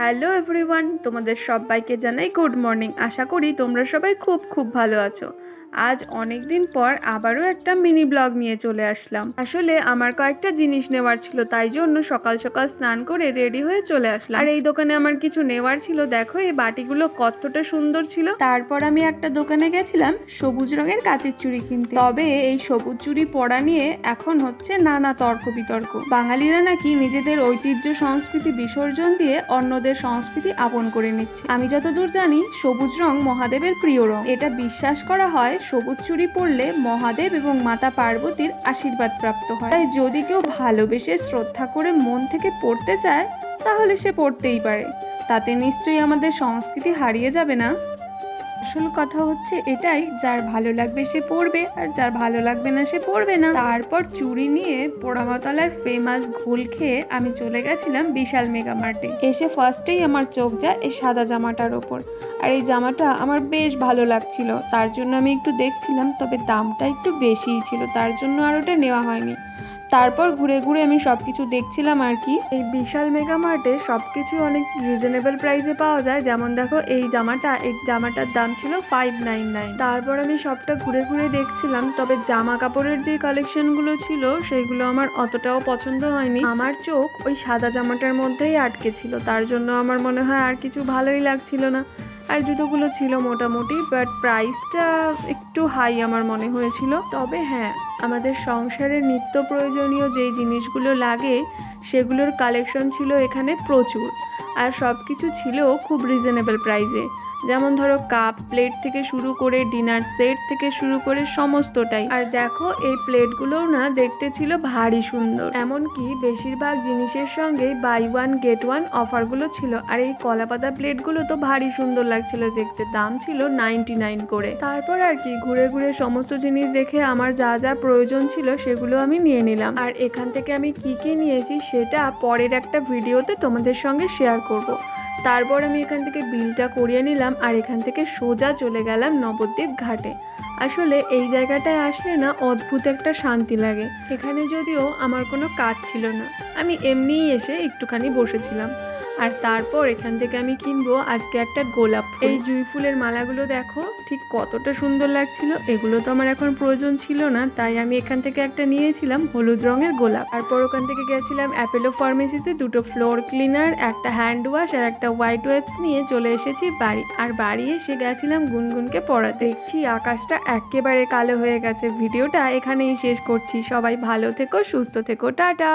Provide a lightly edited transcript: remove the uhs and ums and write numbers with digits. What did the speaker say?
Hello everyone, তোমাদের সবাইকে জানাই গুড মর্নিং। আশা করি তোমরা সবাই খুব ভালো আছো। আজ অনেক দিন পর আবারও একটা মিনি ব্লগ নিয়ে চলে আসলাম। আসলে আমার কয়েকটা জিনিস নেওয়ার ছিল, তাই জন্য সকাল সকাল স্নান করে রেডি হয়ে চলে আসলাম। আর এই দোকানে আমার কিছু নেওয়ার ছিল। দেখো এই বাটিগুলো কতটা সুন্দর ছিল। তারপর আমি একটা দোকানে গেছিলাম সবুজ রঙের কাচের চুড়ি কিনতে। তবে এই সবুজ চুড়ি পরা নিয়ে এখন হচ্ছে নানা তর্ক বিতর্ক। বাঙালিরা নাকি নিজেদের ঐতিহ্য সংস্কৃতি বিসর্জন দিয়ে অন্যদের সংস্কৃতি আপন করে নিচ্ছে। আমি যতদূর জানি সবুজ রং মহাদেবের প্রিয় রং। এটা বিশ্বাস করা হয় সবুজ চুড়ি পরলে মহাদেব এবং মাতা পার্বতীর আশীর্বাদ প্রাপ্ত হয়। তাই যদি কেউ ভালোবেসে শ্রদ্ধা করে মন থেকে পড়তে চায় তাহলে সে পড়তেই পারে। তাতে নিশ্চয়ই আমাদের সংস্কৃতি হারিয়ে যাবে না। আসল কথা হচ্ছে এটাই, যার ভালো লাগবে সে পড়বে আর যার ভালো লাগবে না সে পড়বে না। তারপর চুড়ি নিয়ে পোড়ামাতলার ফেমাস ঘোল খেয়ে আমি চলে গেছিলাম বিশাল মেগা মার্টে। এসে ফার্স্টেই আমার চোখ যায় এই সাদা জামাটার ওপর। আর এই জামাটা আমার বেশ ভালো লাগছিল, তার জন্য আমি একটু দেখছিলাম। তবে দামটা একটু বেশিই ছিল, তার জন্য আর ওটা নেওয়া হয়নি। তারপর ঘুরে ঘুরে আমি সবকিছু দেখছিলাম আর কি। এই বিশাল মেগা মার্টে সবকিছু অনেক রিজনেবল প্রাইসে পাওয়া যায়। যেমন দেখো এই জামাটার দাম ছিল 599। তারপর আমি সবটা ঘুরে ঘুরে দেখছিলাম। তবে জামা কাপড়ের যে কালেকশনগুলো ছিল সেগুলো আমার অতটাও পছন্দ হয়নি। আমার চোখ ওই সাদা জামাটার মধ্যেই আটকে ছিল, তার জন্য আমার মনে হয় আর কিছু ভালোই লাগছিল না। আর জুতোগুলো ছিল মোটামুটি, বাট প্রাইসটা একটু হাই আমার মনে হয়েছিল। তবে হ্যাঁ, আমাদের সংসারের নিত্য প্রয়োজনীয় যেই জিনিসগুলো লাগে সেগুলোর কালেকশন ছিল এখানে প্রচুর। আর সব কিছু ছিল খুব রিজনেবল প্রাইসে। যেমন ধরো কাপ প্লেট থেকে শুরু করে ডিনার সেট থেকে শুরু করে সমস্তটাই। আর দেখো এই প্লেটগুলোও না দেখতে ছিল ভারী সুন্দর। এমনকি বেশিরভাগ জিনিসের সঙ্গেই বাই ওয়ান গেট ওয়ান অফারগুলো ছিল। আর এই কলাপাতা প্লেটগুলো তো ভারী সুন্দর লাগছিল দেখতে। দাম ছিল 99 করে। তারপর আর কি ঘুরে ঘুরে সমস্ত জিনিস দেখে আমার যা যা প্রয়োজন ছিল সেগুলো আমি নিয়ে নিলাম। আর এখান থেকে আমি কি নিয়েছি সেটা পরের একটা ভিডিওতে তোমাদের সঙ্গে শেয়ার করব। তারপর আমি এখান থেকে বিলটা করিয়ে নিলাম আর এখান থেকে সোজা চলে গেলাম নবদ্বীপ ঘাটে। আসলে এই জায়গাটায় আসলে না অদ্ভুত একটা শান্তি লাগে। এখানে যদিও আমার কোনো কাজ ছিল না, আমি এমনিই এসে একটুখানি বসেছিলাম। আর তারপর এখান থেকে আমি কিনবো আজকে একটা গোলাপ ফুল। এই জুঁই ফুলের মালাগুলো দেখো ঠিক কতটা সুন্দর লাগছিল। এগুলো তো আমার এখন প্রয়োজন ছিল না, তাই আমি এখান থেকে একটা নিয়েছিলাম হলুদ রঙের গোলাপ। তারপর ওখান থেকে গেছিলাম অ্যাপেলো ফার্মেসিতে, দুটো ফ্লোর ক্লিনার, একটা হ্যান্ড ওয়াশ আর একটা হোয়াইট ওয়েপস নিয়ে চলে এসেছি বাড়ি। আর বাড়ি এসে গেছিলাম গুনগুনকে পড়াতে। দেখছি আকাশটা একেবারে কালো হয়ে গেছে। ভিডিওটা এখানেই শেষ করছি। সবাই ভালো থেকো, সুস্থ থেকো, টাটা।